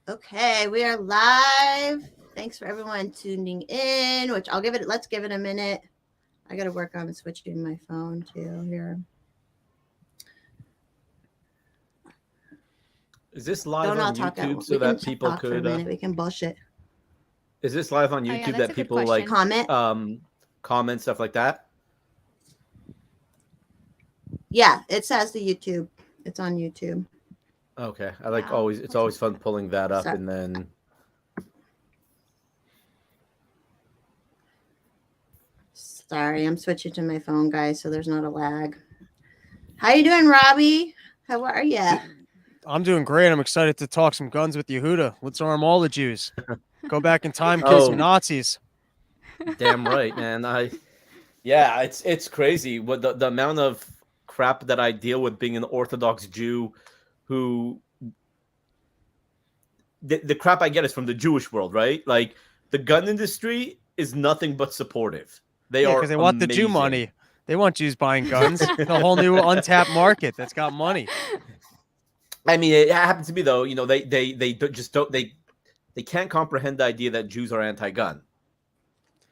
Okay, we are live. Thanks for everyone tuning in, which let's give it a minute. I got to work on switching my phone too here. Is this live Don't all on talk YouTube we so can that people talk for a could? minute. We can bullshit. Is this live on Oh, yeah, YouTube that's that a good people like question. Comment. comment stuff like that? Yeah, it says the YouTube. It's on YouTube. Okay, I like Wow, always. It's that's always fun pulling that up So, and then. sorry, I'm switching to my phone, guys, so there's not a lag. How you doing, Robbie? How are you? I'm doing great. I'm excited to talk some guns with Yehuda. Let's arm all the Jews. Go back in time, kill some Oh, Nazis. damn right, man. Yeah, it's crazy what the amount of crap that I deal with being an Orthodox Jew, who the crap I get is from the Jewish world, right? Like the gun industry is nothing but supportive. They Yeah, are because they want the Jew amazing. money. They want Jews buying guns. The whole new untapped market that's got money. I mean, it happens to be though. You know, just don't they can't comprehend the idea that Jews are anti-gun.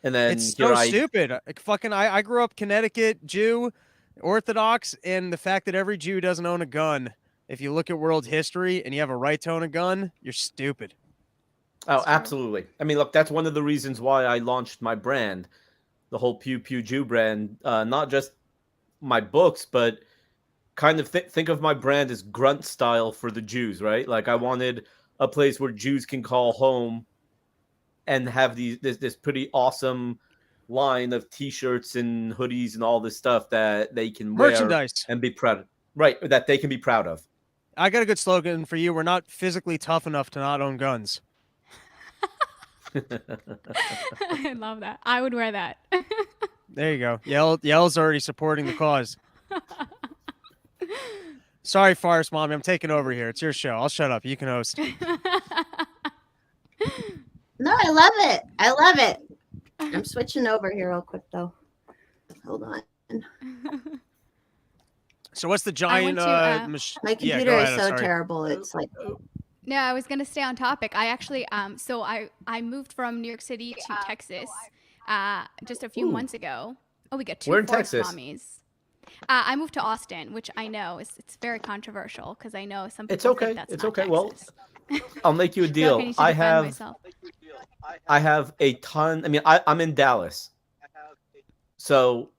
And then It's here so stupid. I grew up Connecticut, Jew, Orthodox, and the fact that every Jew doesn't own a gun. If you look at world history and you have a right to own a gun, you're stupid. Oh, True. absolutely. I mean, look, that's one of the reasons why I launched my brand, the whole Pew Pew Jew brand. Not just my books, but kind of think of my brand as grunt style for the Jews, right? Like I wanted a place where Jews can call home and have this pretty awesome line of t-shirts and hoodies and all this stuff that they can wear Merchandise. and be proud of. Right, that they can be proud of. I got a good slogan for you. We're not physically tough enough to not own guns. I love that. I would wear that. There you go. Yell's already supporting the cause. Sorry, Forest Mommy. I'm taking over here. It's your show. I'll shut up. You can host. No, I love it. I love it. I'm switching over here real quick though. Hold on. So what's the I giant? went to, My Yeah, computer go is ahead. so Sorry. terrible. It's like No, I was gonna stay on topic. I actually so I moved from New York City to Texas just a few Ooh. months ago. Oh, we got two Where in Forest Texas? Mommies. I moved to Austin, which I know it's very controversial because I know some people It's okay. think that's It's not okay. Texas. Well, I'll make you a I feel like deal. I need to defend myself. I have a ton. I mean, I'm in Dallas. So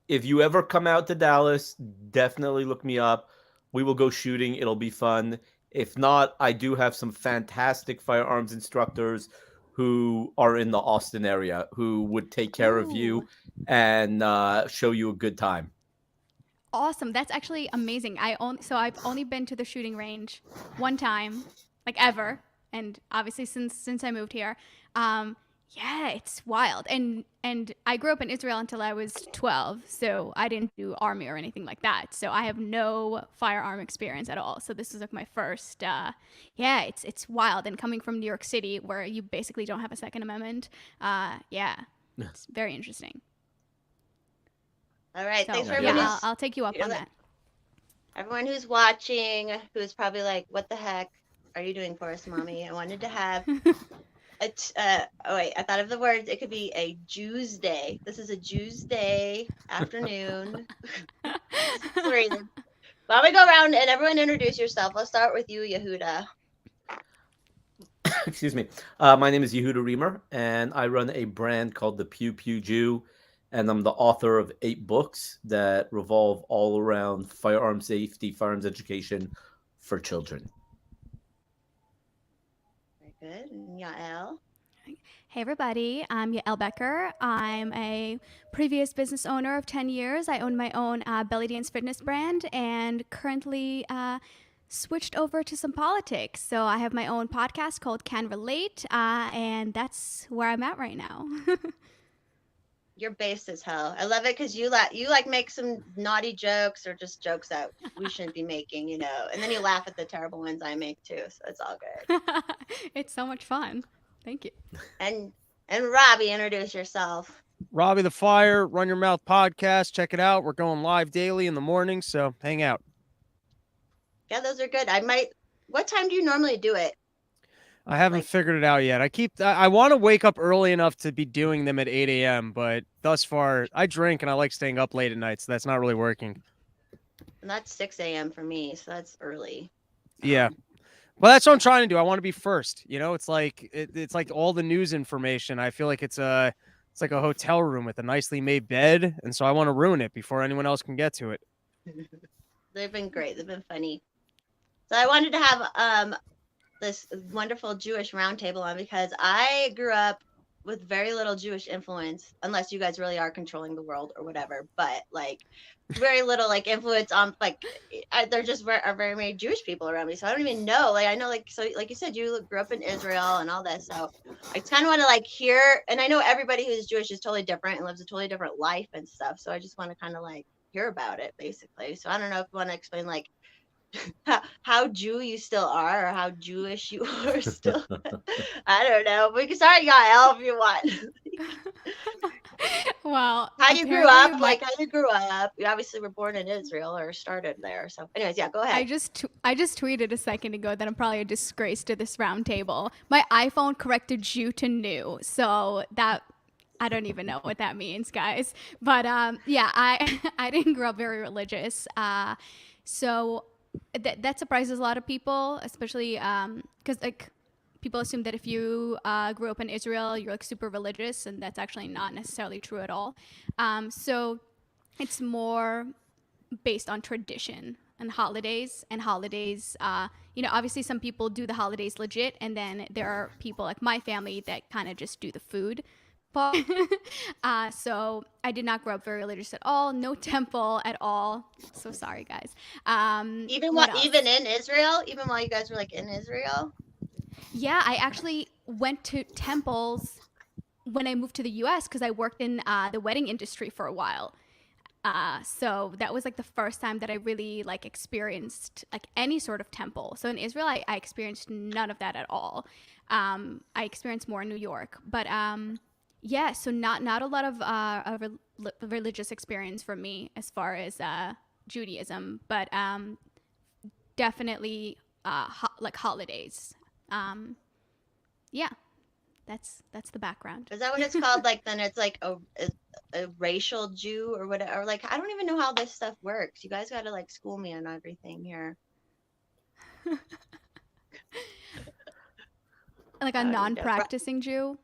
if you ever come out to Dallas, definitely look me up. We will go shooting. It'll be fun. If not, I do have some fantastic firearms instructors who are in the Austin area who would take care of you Ooh. and show you a good time. Awesome. That's actually amazing. So I've only been to the shooting range one time, like ever, and obviously since I moved here. Yeah, it's wild. And I grew up in Israel until I was 12, so I didn't do army or anything like that. So I have no firearm experience at all. So this is like my first yeah, it's wild, and coming from New York City where you basically don't have a Second Amendment. Yeah. It's very interesting. all right. So Thanks for yeah, everyone. I'll take you up on that. Everyone who's watching, who's probably like, "What the heck are you doing for us, mommy?" I wanted to have oh wait, I thought of the words. It could be a Jews Day. This is a Jews Day afternoon. Sorry. Why don't we go around and everyone introduce yourself? Let's start with you, Yehuda. Excuse me. My name is Yehuda Reamer, and I run a brand called the Pew Pew Jew, and I'm the author of 8 books that revolve all around firearm safety, firearms education for children. Very good. And Yael. Hey everybody, I'm Yael Becker. I'm a previous business owner of 10 years. I own my own belly dance fitness brand and currently switched over to some politics. So I have my own podcast called Can Relate, and that's where I'm at right now. You're based as hell. I love it because you like make some naughty jokes or just jokes that we shouldn't be making, you know. And then you laugh at the terrible ones I make too. So it's all good. It's so much fun. Thank you. And Robbie, introduce yourself. Robbie the Fire, Run Your Mouth podcast. Check it out. We're going live daily in the morning, so hang out. Yeah, those are good. What time do you normally do it? I haven't Like- figured it out yet. I want to wake up early enough to be doing them at 8 a.m., but thus far, I drink and I like staying up late at night, so that's not really working. And that's 6 a.m. for me, so that's early. Yeah. Well, that's what I'm trying to do. I want to be first. You know, it's like it's like all the news information. I feel like it's like a hotel room with a nicely made bed, and so I want to ruin it before anyone else can get to it. They've been great. They've been funny. So I wanted to have this wonderful Jewish roundtable on because I grew up with very little Jewish influence, unless you guys really are controlling the world or whatever. But like, very little like influence on like, there just are very many Jewish people around me, so I don't even know. Like I know like so like you said, you grew up in Israel and all this, so I kind of want to like hear. And I know everybody who's Jewish is totally different and lives a totally different life and stuff. So I just want to kind of like hear about it basically. So I don't know if you want to explain like how Jew you still are or how Jewish you are still. I don't know. We can start Yael if you want. Well, How you grew apparently up, my- like how you grew up. You obviously were born in Israel or started there. So anyways, yeah, go ahead. I just tweeted a second ago that I'm probably a disgrace to this round table. My iPhone corrected Jew to new, so that I don't even know what that means, guys. But yeah, I I didn't grow up very religious, so that surprises a lot of people, especially because like people assume that if you grew up in Israel, you're like super religious, and that's actually not necessarily true at all. So it's more based on tradition and holidays. You know, obviously some people do the holidays legit, and then there are people like my family that kind of just do the food part. So I did not grow up very religious at all. No temple at all. So sorry, guys. even what while else? even in Israel, even while you guys were like in Israel. Yeah, I actually went to temples when I moved to the U.S. because I worked in the wedding industry for a while. So that was like the first time that I really like experienced like any sort of temple. So in Israel, I experienced none of that at all. I experienced more in New York, but yeah, so not a lot of religious experience for me as far as Judaism, but definitely like holidays. Yeah, that's the background. Is that what it's called? Like then it's like a racial Jew or whatever. Or like I don't even know how this stuff works. You guys got to like school me on everything here. Like a Oh, yeah. non-practicing Jew.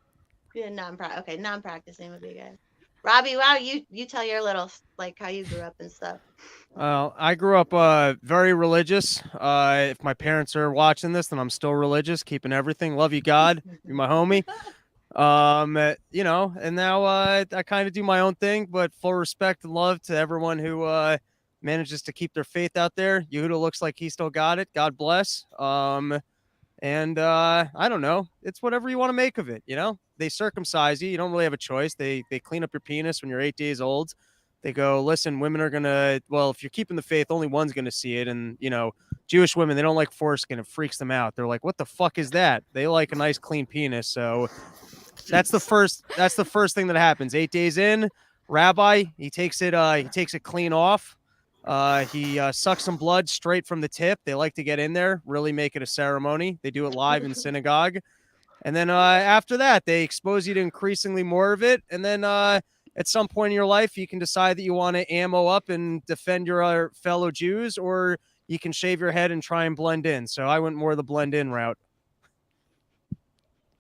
Yeah, non-practicing would be good. Robbie, wow, you tell your little like how you grew up and stuff. Well, I grew up very religious. If my parents are watching this, then I'm still religious, keeping everything. Love you, God. You're my homie. You know, and now I kind of do my own thing, but full respect and love to everyone who manages to keep their faith out there. Yehuda looks like he still got it. God bless. And I don't know. It's whatever you want to make of it. You know, they circumcise you. You don't really have a choice. They clean up your penis when you're 8 days old. They go, listen, women are gonna. Well, if you're keeping the faith, only one's gonna see it. And you know, Jewish women, they don't like foreskin. It freaks them out. They're like, what the fuck is that? They like a nice clean penis. So that's the first. That's the first thing that happens. 8 days in, rabbi, he takes it clean off. He sucks some blood straight from the tip. They like to get in there, really make it a ceremony. They do it live in synagogue. And then after that, they expose you to increasingly more of it. And then at some point in your life, you can decide that you want to ammo up and defend your fellow Jews, or you can shave your head and try and blend in. So I went more the blend in route.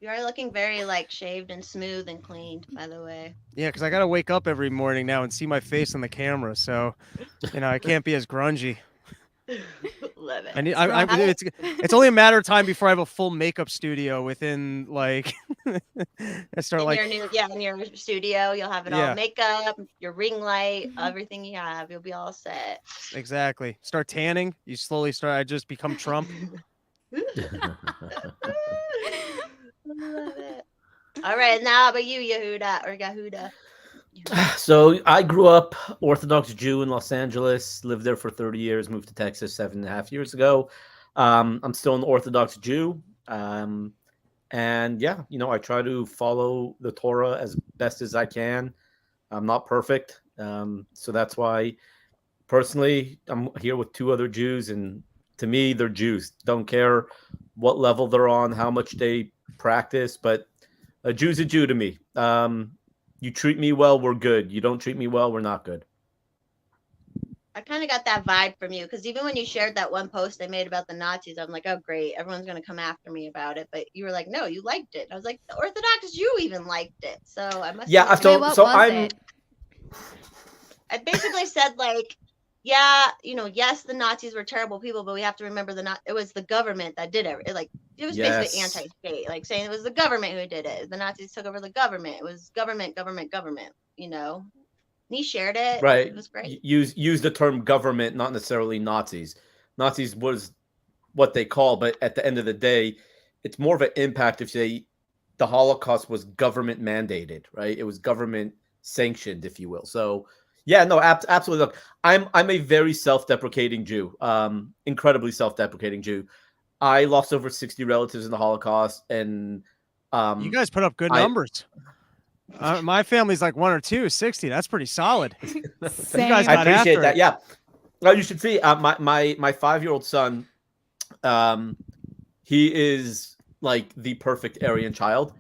You are looking very like shaved and smooth and cleaned, by the way. Yeah, because I got to wake up every morning now and see my face on the camera. So, you know, I can't be as grungy. Love it. It's only a matter of time before I have a full makeup studio within like I start in like in your studio, you'll have it Yeah. all makeup, your ring light, everything you have. You'll be all set. exactly start tanning. You slowly start. I just become Trump. Love it. All right, now how about you, Yehuda or Gahuda? So I grew up Orthodox Jew in Los Angeles, lived there for 30 years, moved to Texas 7.5 years ago. I'm still an Orthodox Jew. And yeah, you know, I try to follow the Torah as best as I can. I'm not perfect. So that's why personally I'm here with two other Jews, and to me, they're Jews. Don't care what level they're on, how much they practice, but a Jew's a Jew to me. You treat me well, we're good. You don't treat me well, we're not good. I kind of got that vibe from you because even when you shared that one post I made about the Nazis, I'm like, oh, great. Everyone's going to come after me about it. But you were like, no, you liked it. I was like, the Orthodox Jew even liked it. So I must Yeah, have, Wait, what so was I'm it? I basically said, like, yeah, yes, the Nazis were terrible people, but we have to remember it was the government that did it. It was basically Yes. anti-state, like saying it was the government who did it. The Nazis took over the government. It was government. And he shared it. right. It was great. Use the term government, not necessarily Nazis. Nazis was what they call, but at the end of the day, it's more of an impact if the Holocaust was government mandated, right? It was government sanctioned, if you will. So yeah, no, absolutely. Look, I'm a very self-deprecating Jew, incredibly self-deprecating Jew. I lost over 60 relatives in the Holocaust, and You guys put up good numbers. My family's like 1 or 2, 60. That's pretty solid. Same. guys I got appreciate after that. it. Yeah. Well, you should see my 5-year-old son. He is like the perfect Aryan child.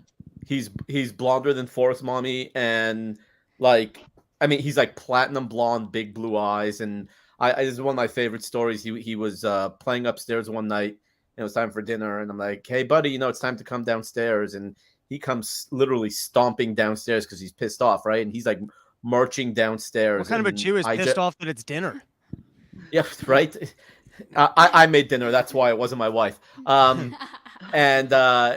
He's blonder than Forrest Mommy, and he's like platinum blonde, big blue eyes. And this is one of my favorite stories. He was playing upstairs one night, and it was time for dinner, and I'm like, hey buddy, it's time to come downstairs. And he comes literally stomping downstairs because he's pissed off, right? And he's like marching downstairs. What kind of a Jew is pissed off that it's dinner? Yeah, right. I made dinner. That's why it wasn't my wife. And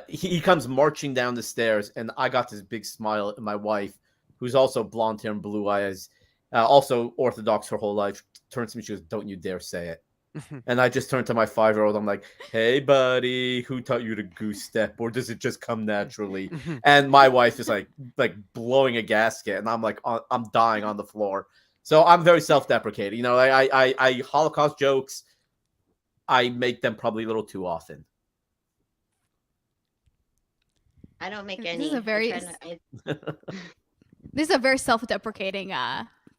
he comes marching down the stairs, and I got this big smile at my wife, who's also blonde hair and blue eyes, also Orthodox her whole life. Turns to me, she goes, "Don't you dare say it." And I just turned to my 5-year-old. I'm like, "Hey, buddy, who taught you to goose step, or does it just come naturally?" And my wife is like blowing a gasket, and I'm like, I'm dying on the floor. So I'm very self-deprecating. I Holocaust jokes, I make them probably a little too often. I don't make This any. is a very This is a very self-deprecating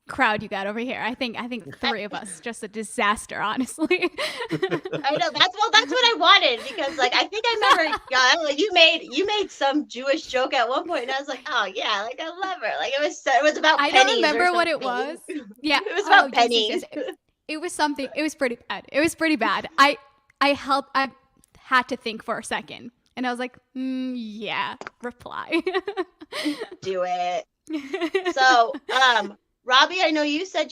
crowd you got over here. I think 3 of us, just a disaster, honestly. I know that's what I wanted because I think I remember you made some Jewish joke at one point and I was like, oh yeah, I love her. It was about I pennies. don't remember what it was. Yeah, it was about pennies. pennies. It was something. It was pretty bad. I had to think for a second, and I was like, yeah, reply. Do it. So, Robbie, I know you said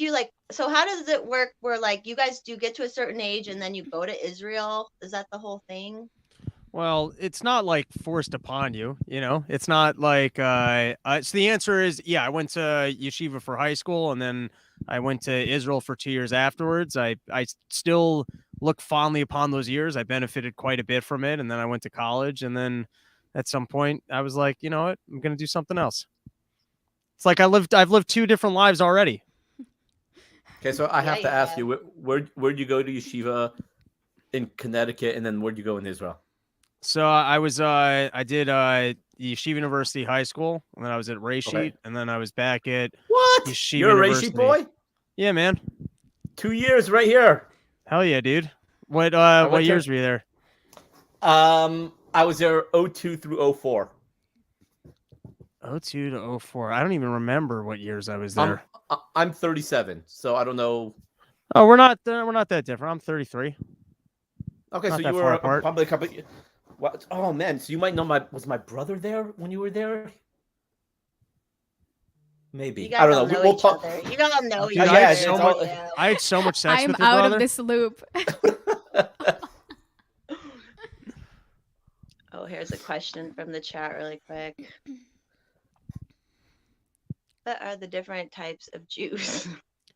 so how does it work where you guys do get to a certain age and then you go to Israel? Is that the whole thing? Well, it's not forced upon you, It's not so the answer is, yeah, I went to yeshiva for high school and then I went to Israel for 2 years afterwards. I still look fondly upon those years. I benefited quite a bit from it. And then I went to college, and then at some point I was like, you know what, I'm going to do something else. It's like I've lived 2 different lives already. Okay, so I have to ask you, where'd you go to yeshiva in Connecticut, and then where'd you go in Israel? So I did Yeshiva University High School, and then I was at Rashid, Okay. and then I was back at What? Yeshiva You're a University. Rashid boy? Yeah, man. 2 years right here. Hell yeah, dude. What went years to- were you there? I was there 02 through 04. 02 to 04. I don't even remember what years I was there. I'm 37, so I don't know. Oh, we're not that different. I'm 33. Okay, Not so that you far were apart. probably a couple. What? Oh man, so you might know was my brother there when you were there? Maybe. You guys I don't all know. know We'll each talk. other. You all know each Dude, other. yeah, it's so all- I had so much sex I'm with your out brother. of this loop. Oh, here's a question from the chat really quick. What are the different types of Jews?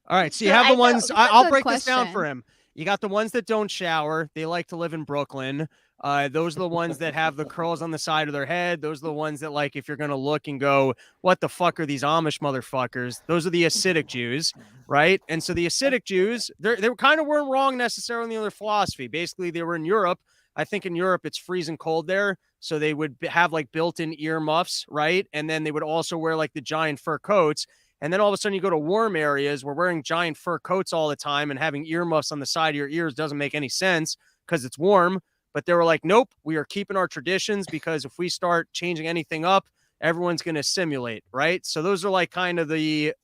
All right, so you So have I the know- ones. That's a I'll good break this down question. for him. You got the ones that don't shower. They like to live in Brooklyn. Those are the ones that have the curls on the side of their head. Those are the ones that, if you're gonna look and go, "What the fuck are these Amish motherfuckers?" Those are the Hasidic Jews, right? And so the Hasidic Jews, they kind of weren't wrong necessarily in their philosophy. Basically, they were in Europe. I think in Europe it's freezing cold there, so they would have built-in ear muffs, right? And then they would also wear the giant fur coats. And then all of a sudden you go to warm areas where wearing giant fur coats all the time and having earmuffs on the side of your ears doesn't make any sense because it's warm. But they were like, nope, we are keeping our traditions because if we start changing anything up, everyone's going to assimilate, right? So those are like kind of the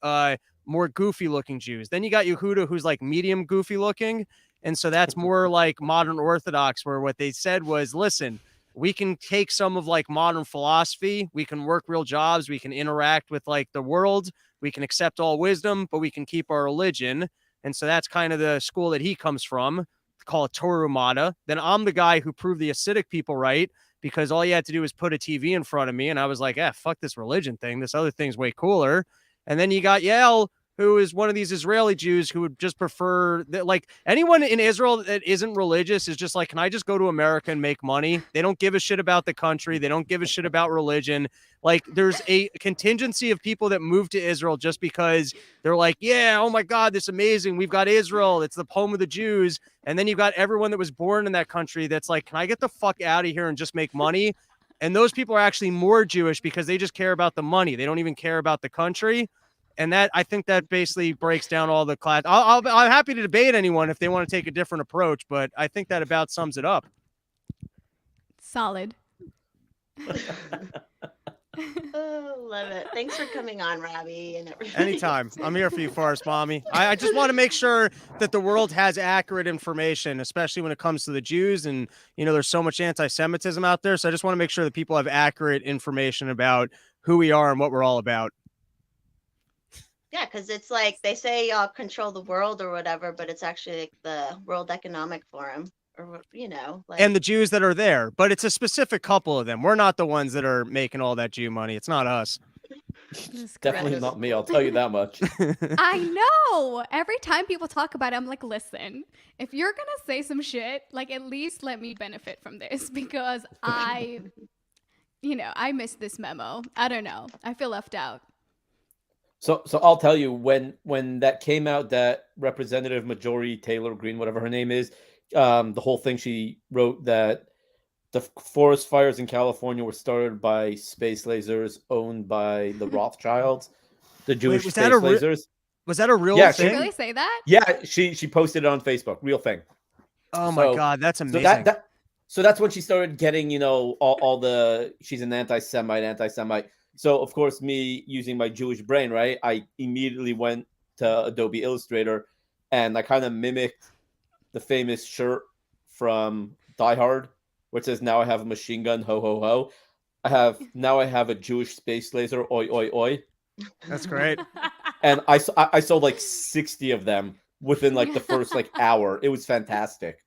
more goofy looking Jews. Then you got Yehuda, who's like medium goofy looking. And so that's more like modern Orthodox, where what they said was, listen, we can take some of like modern philosophy, we can work real jobs, we can interact with like the world, we can accept all wisdom, but we can keep our religion. And so that's kind of the school that he comes from, call it Torah Umada. Then I'm the guy who proved the Hasidic people right, because all you had to do was put a TV in front of me. And I was like, fuck this religion thing. This other thing's way cooler. And then you got Yael, who is one of these Israeli Jews who would just prefer that, like, anyone in Israel that isn't religious is just like, can I just go to America and make money? They don't give a shit about the country. They don't give a shit about religion. Like, there's a contingency of people that move to Israel just because they're like, yeah, oh my God, this is amazing. We've got Israel. It's the home of the Jews. And then you've got everyone that was born in that country that's like, can I get the fuck out of here and just make money? And those people are actually more Jewish because they just care about the money. They don't even care about the country. And that, I think that basically breaks down all the class. I'm happy to debate anyone if they want to take a different approach, but I think that about sums it up. Solid. Oh, love it. Thanks for coming on, Robbie, and everything. Anytime. I'm here for you, Forest Mommy. I just want to make sure that the world has accurate information, especially when it comes to the Jews. And, you know, there's so much anti-Semitism out there. So I just want to make sure that people have accurate information about who we are and what we're all about. Yeah, because it's like they say y'all control the world or whatever, but it's actually like the World Economic Forum, or you know, like, And the Jews that are there, but it's a specific couple of them. We're not the ones that are making all that Jew money. It's not us. Definitely not me. I'll tell you that much. I know. Every time people talk about it, I'm like, listen, if you're going to say some shit, like, at least let me benefit from this, because I missed this memo. I don't know. I feel left out. So I'll tell you, when that came out, that Representative Marjorie Taylor Greene, whatever her name is, the whole thing she wrote that the forest fires in California were started by space lasers owned by the Rothschilds, the Jewish was space that lasers. Was that a real Yeah, Did you thing? really say that? Yeah, she posted it on Facebook, real thing. Oh my So- God, that's amazing. So that's when she started getting, you know, all the, she's an anti-Semite. So, of course, me using my Jewish brain, right? I immediately went to Adobe Illustrator and I kind of mimicked the famous shirt from Die Hard, where it says, now I have a machine gun, ho, ho, ho. Now I have a Jewish space laser, oi, oi, oi. That's great. And I sold like 60 of them within like the first like hour. It was fantastic.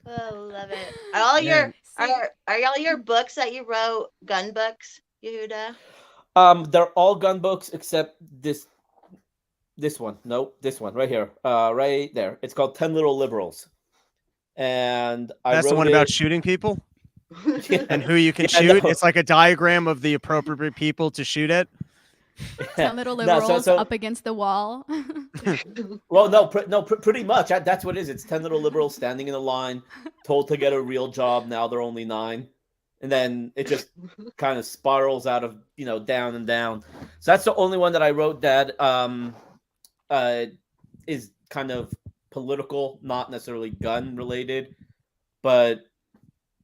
oh, love it. Are all your See, are all your books that you wrote gun books, Yehuda? They're all gun books except this one. Nope, this one right here. Right there. It's called 10 Little Liberals. And I That's the wrote one it... about shooting people and who you can Yeah, shoot. no. It's like a diagram of the appropriate people to shoot at. 10 little No, liberals so- up against the wall. Well, no, pretty much. That's what it is. It's 10 little liberals standing in a line, told to get a real job. Now they're only 9. And then it just kind of spirals out of, you know, down and down. So that's the only one that I wrote that is kind of political, not necessarily gun related. But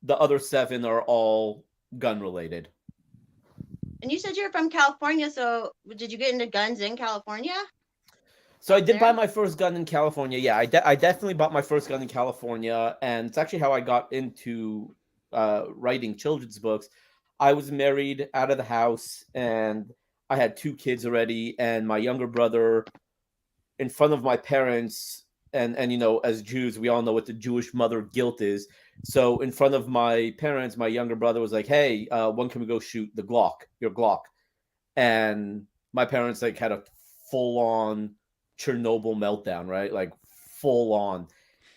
the other 7 are all gun related. And you said you're from California, so did you get into guns in California? So I Out did buy there? my first gun in California. Yeah, I definitely bought my first gun in California, and it's actually how I got into writing children's books. I was married out of the house, and I had 2 kids already, and my younger brother, in front of my parents, and you know, as Jews, we all know what the Jewish mother guilt is. So in front of my parents, my younger brother was like, "Hey, when can we go shoot the Glock, your Glock?" And my parents like had a full-on Chernobyl meltdown, right? Like full on.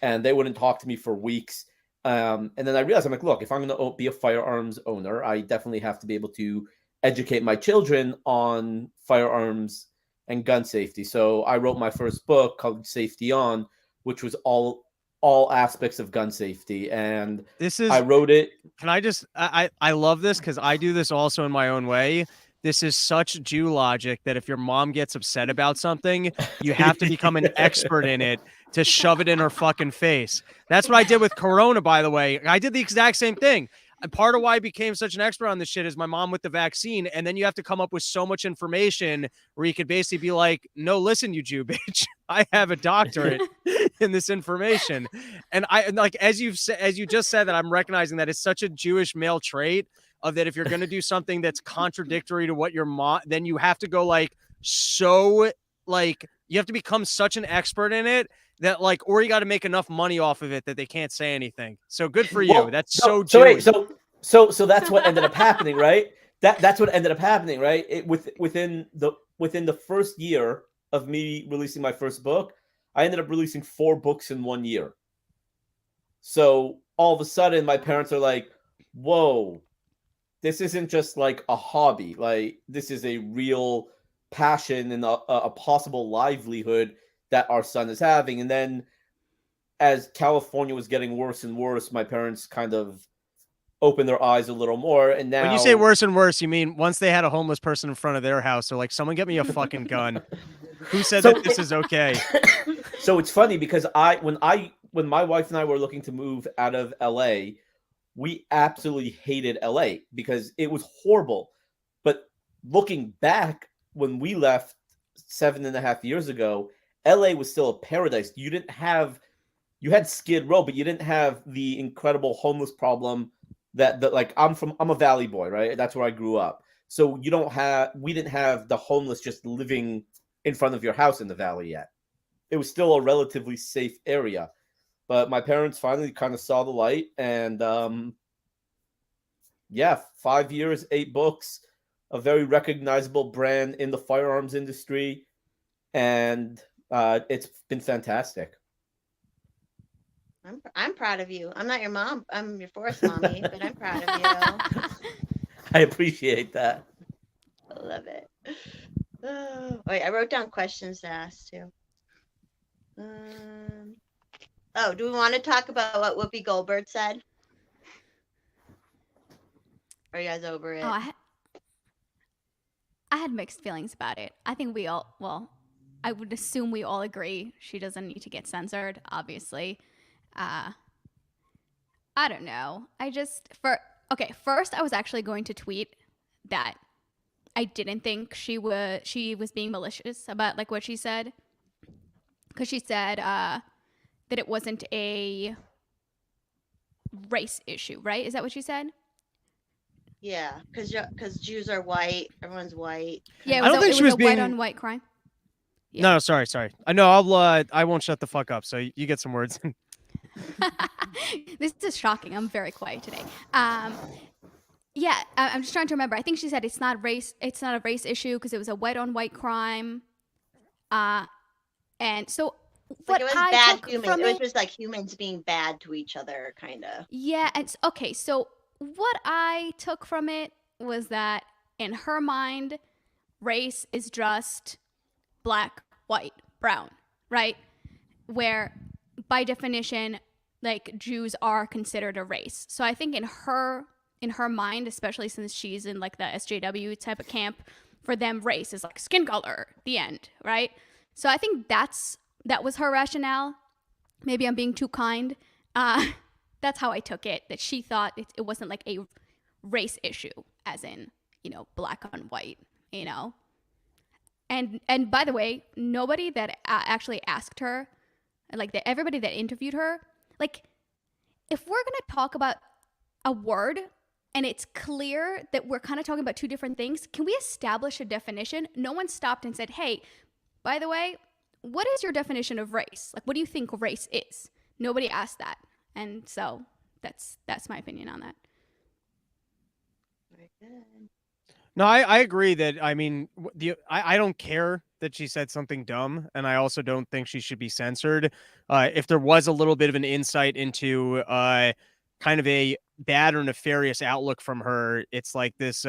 And they wouldn't talk to me for weeks. And then I realized, I'm like, look, if I'm going to be a firearms owner, I definitely have to be able to educate my children on firearms and gun safety. So I wrote my first book called Safety On, which was all aspects of gun safety. And This is, I wrote it. can I just, I love this because I do this also in my own way. this is such Jew logic that if your mom gets upset about something, you have to become an expert in it to shove it in her fucking face. That's what I did with Corona, by the way. I did the exact same thing. And part of why I became such an expert on this shit is my mom with the vaccine. And then you have to come up with so much information where you could basically be like, no, listen, you Jew bitch, I have a doctorate in this information. And I like, as you just said that, I'm recognizing that it's such a Jewish male trait of that. If you're going to do something that's contradictory to what your mom, then you have to go like, so like, you have to become such an expert in it that like, or you got to make enough money off of it that they can't say anything. So good for you. Well, That's so Jewish. so that's what ended up happening, right? That's what ended up happening, right? Within the first year of me releasing my first book, I ended up releasing 4 books in 1 year. So all of a sudden, my parents are like, "Whoa, this isn't just like a hobby. Like this is a real passion and a possible livelihood that our son is having." And then as California was getting worse and worse, my parents kind of opened their eyes a little more. And now When you say worse and worse, you mean once they had a homeless person in front of their house, they're like, someone get me a fucking gun. Who said that this is okay? So it's funny because when my wife and I were looking to move out of LA, we absolutely hated LA because it was horrible. But looking back, when we left 7.5 years ago, LA was still a paradise. You had Skid Row, but you didn't have the incredible homeless problem that like I'm a Valley boy, right? That's where I grew up. So we didn't have the homeless just living in front of your house in the Valley yet. It was still a relatively safe area. But my parents finally kind of saw the light, and 5 years, 8 books, a very recognizable brand in the firearms industry, and it's been fantastic. I'm proud of you. I'm not your mom. I'm your forest mommy, but I'm proud of you. I appreciate that. I love it. Oh, wait, I wrote down questions to ask too. Do we want to talk about what Whoopi Goldberg said? Are you guys over it? Oh, I had mixed feelings about it. I think I would assume we all agree she doesn't need to get censored, obviously. I don't know. First I was actually going to tweet that I didn't think she was being malicious about like what she said. Because she said that it wasn't a race issue, right? Is that what she said? Yeah, because Jews are white. Everyone's white. Yeah, I don't think she was being white on white crime. Yeah. No, sorry. I know I won't shut the fuck up. So you get some words. This is shocking. I'm very quiet today. Yeah, I'm just trying to remember. I think she said it's not a race issue because it was a white on white crime. And so what it was I bad took humans. from It was just like humans being bad to each other, kind of. Yeah, and okay, so what I took from it was that in her mind, race is just black, white, brown, right? Where by definition, like Jews are considered a race. So I think in her mind, especially since she's in like the SJW type of camp, for them race is like skin color, the end, right? So I think that was her rationale. Maybe I'm being too kind. That's how I took it, that she thought it wasn't like a race issue, as in, black on white, And by the way, nobody that actually asked her, like everybody that interviewed her, like if we're going to talk about a word and it's clear that we're kind of talking about two different things, can we establish a definition? No one stopped and said, hey, by the way, what is your definition of race? Like, what do you think race is? Nobody asked that. And so that's my opinion on that. Very good. No, I agree that, I mean, I don't care that she said something dumb, and I also don't think she should be censored. If there was a little bit of an insight into kind of a bad or nefarious outlook from her, it's like this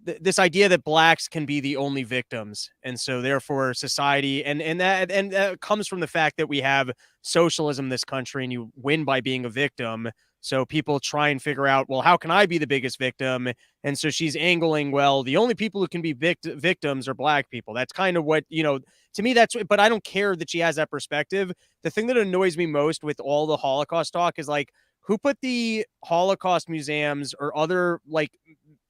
this idea that blacks can be the only victims, and so therefore society and that comes from the fact that we have socialism in this country, and you win by being a victim. So people try and figure out, well, how can I be the biggest victim? And so she's angling, well, the only people who can be victims are black people. That's kind of what, to me, but I don't care that she has that perspective. The thing that annoys me most with all the Holocaust talk is like, who put the Holocaust museums or other like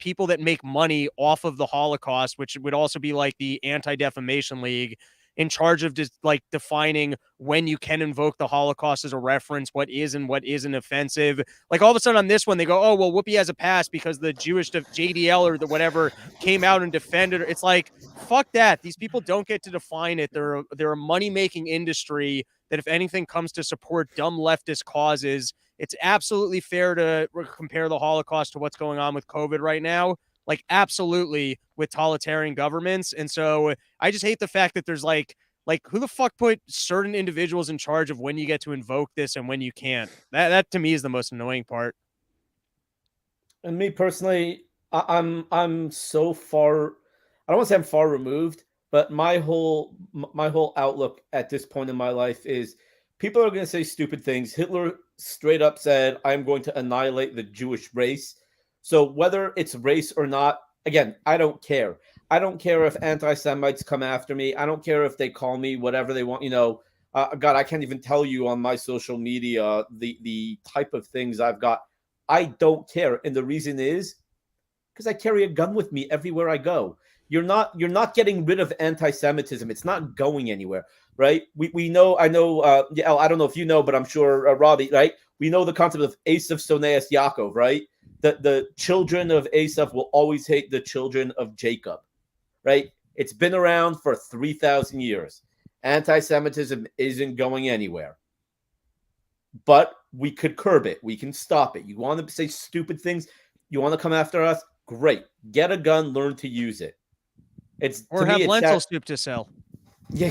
people that make money off of the Holocaust, which would also be like the Anti-Defamation League, in charge of just like defining when you can invoke the Holocaust as a reference, what is and what isn't offensive. Like all of a sudden on this one, they go, oh, well, Whoopi has a pass because the Jewish JDL or the whatever came out and defended her. It's like, fuck that. These people don't get to define it. They're a money-making industry that if anything comes to support dumb leftist causes, it's absolutely fair to compare the Holocaust to what's going on with COVID right now. Like absolutely with totalitarian governments. And so I just hate the fact that there's like who the fuck put certain individuals in charge of when you get to invoke this and when you can't? That to me is the most annoying part. And me personally, I'm so far, I don't want to say I'm far removed, but my whole outlook at this point in my life is people are going to say stupid things. Hitler straight up said, I'm going to annihilate the Jewish race. So whether it's race or not, again, I don't care. I don't care if anti-Semites come after me. I don't care if they call me whatever they want. God, I can't even tell you on my social media the type of things I've got. I don't care. And the reason is because I carry a gun with me everywhere I go. You're not getting rid of anti-Semitism. It's not going anywhere, right? We know, I know, I don't know if you know, but I'm sure, Robbie, right? We know the concept of Esav Soneas Yaakov, right? The children of Esav will always hate the children of Jacob, right? It's been around for 3,000 years. Anti-Semitism isn't going anywhere. But we could curb it. We can stop it. You want to say stupid things? You want to come after us? Great. Get a gun, learn to use it. Or have lentil soup to sell. Yeah,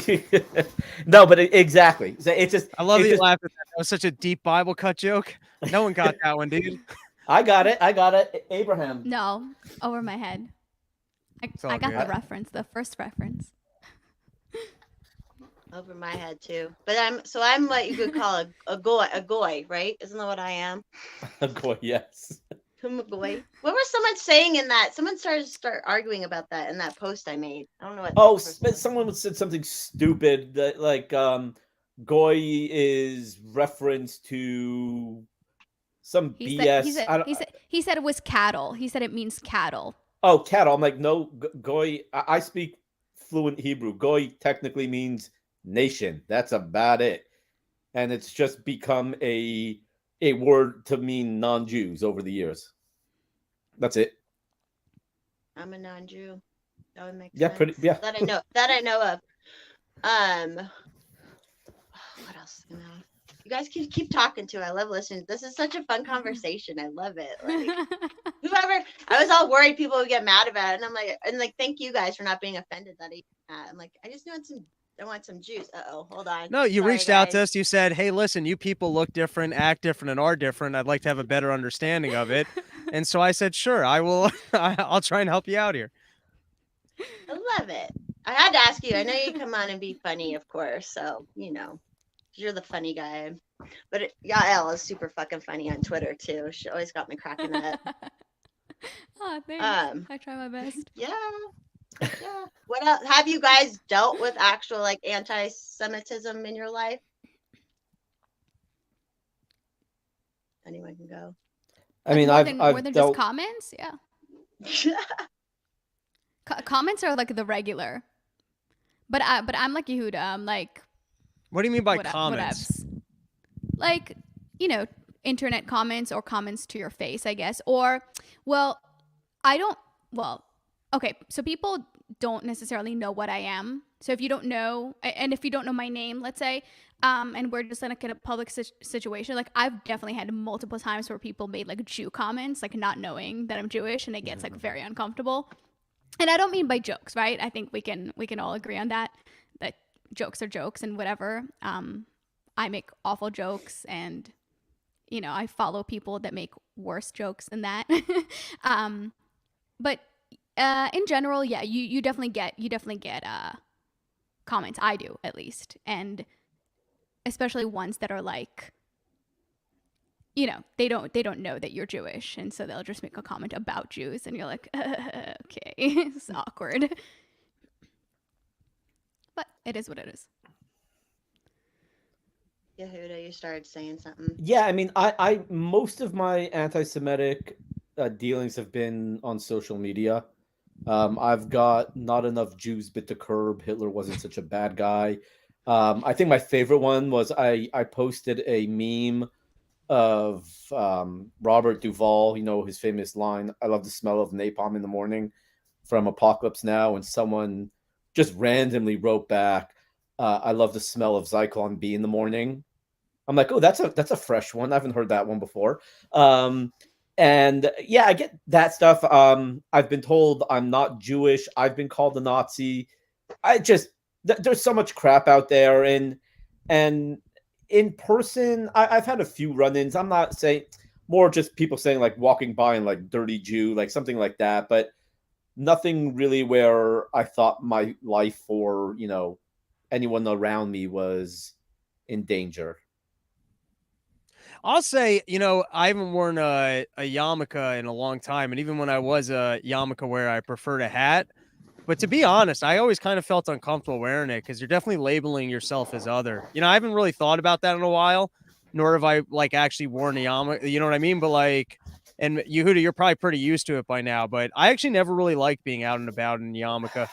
no, but exactly. It's just. I love that you laughed at that. That was such a deep Bible cut joke. No one got that one, dude. I got it. Abraham. No, over my head. I got the reference, the first reference. Over my head too. But I'm what you could call a goy, right? Isn't that what I am? A goy, yes. I'm a goy. What was someone saying in that? Someone started arguing about that in that post I made. I don't know what. Oh, someone said something stupid that like goy is reference to some BS. He said it was cattle. He said it means cattle. Oh, cattle. I'm like, no, goy. I speak fluent Hebrew. Goy technically means nation. That's about it. And it's just become a word to mean non-Jews over the years. That's it. I'm a non-Jew. That would make sense. That I know of. What else? You guys keep talking to. I love listening. This is such a fun conversation. I love it. Like whoever, I was all worried people would get mad about it, and I'm like, thank you guys for not being offended that I'm like, I just want some juice. Hold on. No, you reached out to us. You said, hey, listen, you people look different, act different, and are different. I'd like to have a better understanding of it. And so I said, sure, I will. I'll try and help you out here. I love it. I had to ask you. I know you come on and be funny, of course. So, you're the funny guy. But Yael is super fucking funny on Twitter, too. She always got me cracking up. Oh, thanks. I try my best. Yeah. Yeah. What else? Have you guys dealt with actual like anti-Semitism in your life? Anyone can go. I mean, I've more than just comments. Yeah. Comments are like the regular, but I'm like Yehuda. I'm like. What do you mean by comments? Like, internet comments or comments to your face, I guess. Or, okay, so people don't necessarily know what I am. So if you don't know, and if you don't know my name, let's say, and we're just like in a public situation, like I've definitely had multiple times where people made like Jew comments, like not knowing that I'm Jewish, and it gets like very uncomfortable. And I don't mean by jokes, right? I think we can all agree on that jokes are jokes and whatever. I make awful jokes, and I follow people that make worse jokes than that. But in general, yeah, you definitely get comments. I do, at least, and especially ones that are like you know, they don't know that you're Jewish, and so they'll just make a comment about Jews, and you're like, okay, it's awkward. But it is what it is. Yehuda, you started saying something. Yeah, I mean, I most of my anti-Semitic dealings have been on social media. I've got Not Enough Jews Bit the Curb. Hitler wasn't such a bad guy. I think my favorite one was I posted a meme of Robert Duvall, you know, his famous line, "I love the smell of napalm in the morning," from Apocalypse Now, and someone just randomly wrote back, "I love the smell of Zyklon B in the morning." I'm like, oh, that's a fresh one. I haven't heard that one before. And yeah, I get that stuff. I've been told I'm not Jewish. I've been called a Nazi. I just there's so much crap out there, and in person, I've had a few run-ins. I'm not saying, more just people saying like walking by and like dirty Jew, like something like that, but nothing really where I thought my life or, you know, anyone around me was in danger. I'll say, you know, I haven't worn a yarmulke in a long time, and even when I was a yarmulke wearer, I preferred a hat. But to be honest, I always kind of felt uncomfortable wearing it because you're definitely labeling yourself as other. You know, I haven't really thought about that in a while, nor have I like actually worn a yarmulke. You know what I mean? But like, and Yehuda, you're probably pretty used to it by now. But I actually never really liked being out and about in yarmulke.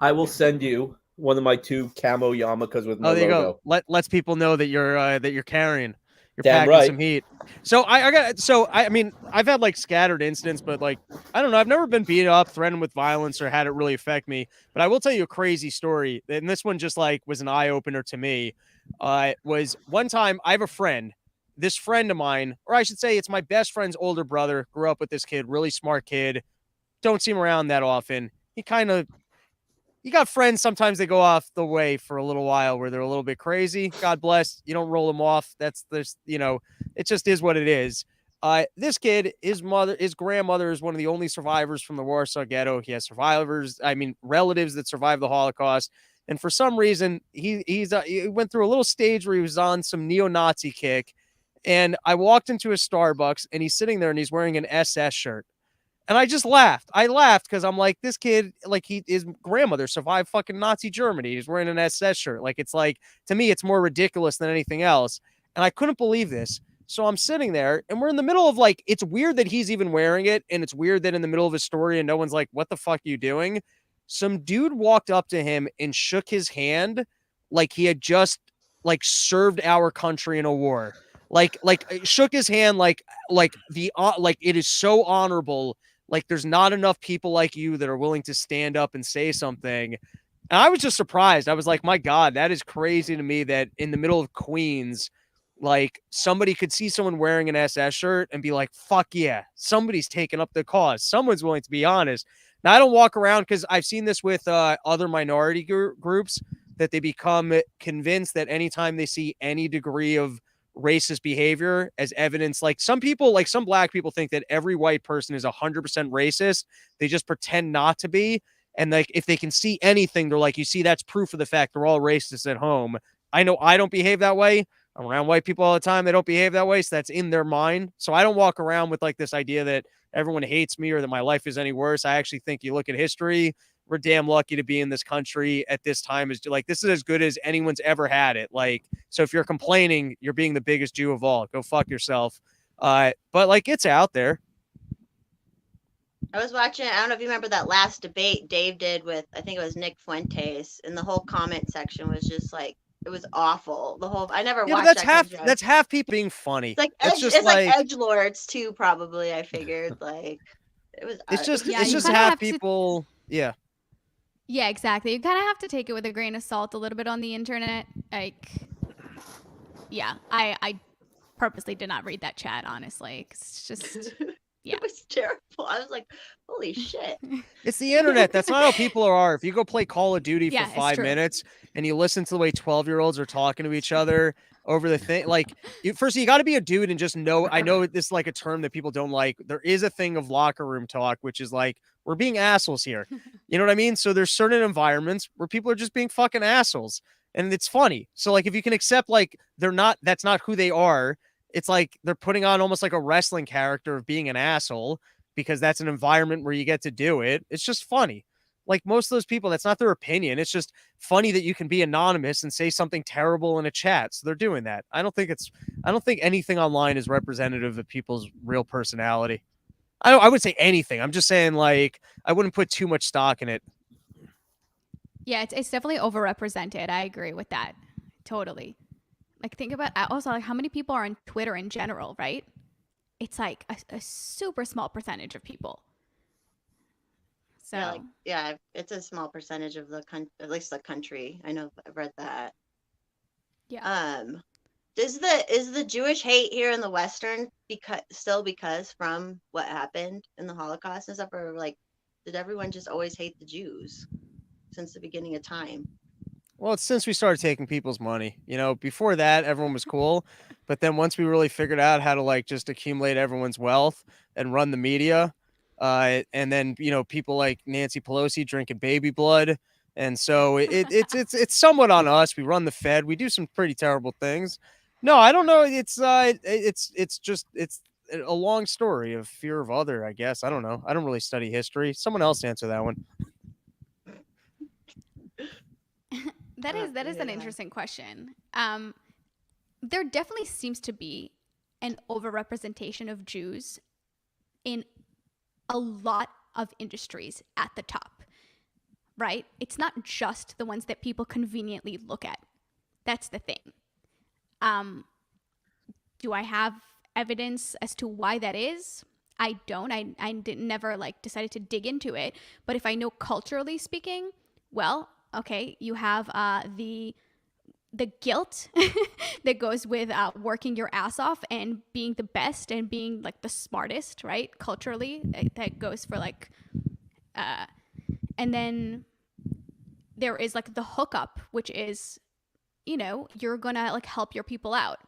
I will send you one of my 2 camo yarmulkes with my Oh, there you logo. go. Lets people know that you're carrying. You're Damn packing right. some heat. So I mean, I've had like scattered incidents, but like, I don't know. I've never been beat up, threatened with violence, or had it really affect me. But I will tell you a crazy story. And this one just like was an eye opener to me. Was one time I have a friend, this friend of mine, or I should say it's my best friend's older brother, grew up with this kid, really smart kid. Don't see him around that often. You got friends, sometimes they go off the way for a little while where they're a little bit crazy. God bless. You don't roll them off. You know, it just is what it is. This kid, his grandmother is one of the only survivors from the Warsaw Ghetto. He has relatives that survived the Holocaust. And for some reason, he went through a little stage where he was on some neo-Nazi kick. And I walked into a Starbucks and he's sitting there and he's wearing an SS shirt. And I just laughed. I laughed because I'm like, this kid, like his grandmother survived fucking Nazi Germany. He's wearing an SS shirt. Like, it's like, to me, it's more ridiculous than anything else. And I couldn't believe this. So I'm sitting there and we're in the middle of like, it's weird that he's even wearing it. And it's weird that in the middle of his story and no one's like, what the fuck are you doing? Some dude walked up to him and shook his hand like he had just like served our country in a war. Like shook his hand like it is so honorable. Like there's not enough people like you that are willing to stand up and say something. And I was just surprised. I was like, my God, that is crazy to me that in the middle of Queens, like somebody could see someone wearing an SS shirt and be like, fuck yeah, somebody's taking up the cause. Someone's willing to be honest. Now I don't walk around because I've seen this with other minority groups that they become convinced that anytime they see any degree of racist behavior as evidence, like some people, like some black people think that every white person is 100% racist. They just pretend not to be. And like, if they can see anything, they're like, you see, that's proof of the fact they're all racist at home. I know I don't behave that way. I'm around white people all the time. They don't behave that way. So that's in their mind. So I don't walk around with like this idea that everyone hates me or that my life is any worse. I actually think you look at history, we're damn lucky to be in this country at this time. Is like, this is as good as anyone's ever had it. Like, so if you're complaining, you're being the biggest Jew of all. Go fuck yourself. But like, it's out there. I was watching, I don't know if you remember that last debate Dave did with, I think it was Nick Fuentes, and the whole comment section was just like, it was awful. The whole, I never watched that. That's half people being funny. It's like it's like edgelords too, probably. I figured like it was. It's just Yeah, it's you just kinda half have to- people. Yeah. Yeah, exactly. You kind of have to take it with a grain of salt a little bit on the internet. Like, yeah, I purposely did not read that chat, honestly. 'Cause it's just, yeah. It was terrible. I was like, holy shit. It's the internet. That's not how people are. If you go play Call of Duty Yeah, for it's 5 true. minutes and you listen to the way 12-year-olds are talking to each other over the thing, like, first you got to be a dude and just know. I know this is like a term that people don't like. There is a thing of locker room talk, which is like, we're being assholes here. You know what I mean? So there's certain environments where people are just being fucking assholes, and it's funny. So like, if you can accept like that's not who they are. it's like they're putting on almost like a wrestling character of being an asshole because that's an environment where you get to do it. It's just funny. Like most of those people, that's not their opinion. It's just funny that you can be anonymous and say something terrible in a chat. So they're doing that. I don't think anything online is representative of people's real personality. I would say anything. I'm just saying, like, I wouldn't put too much stock in it. Yeah, it's definitely overrepresented. I agree with that. Totally. Like, think about also like how many people are on Twitter in general, right? It's like a super small percentage of people. So it's a small percentage of at least the country. I know I've read that. yeah. Is the Jewish hate here in the Western because from what happened in the Holocaust and stuff, or like did everyone just always hate the Jews since the beginning of time? Well, it's since we started taking people's money. You know, before that, everyone was cool. But then once we really figured out how to like just accumulate everyone's wealth and run the media, and then, you know, people like Nancy Pelosi drinking baby blood. And so it's somewhat on us. We run the Fed. We do some pretty terrible things. No, I don't know. It's a long story of fear of other, I guess. I don't know. I don't really study history. Someone else answer that one. That is an interesting question. There definitely seems to be an overrepresentation of Jews in a lot of industries at the top, right? It's not just the ones that people conveniently look at. That's the thing. Do I have evidence as to why that is? I don't. I never like decided to dig into it. But if I know culturally speaking, well, okay, you have the guilt that goes with working your ass off and being the best and being like the smartest, right? Culturally, that goes for like, and then there is like the hookup, which is, you know, you're gonna like help your people out.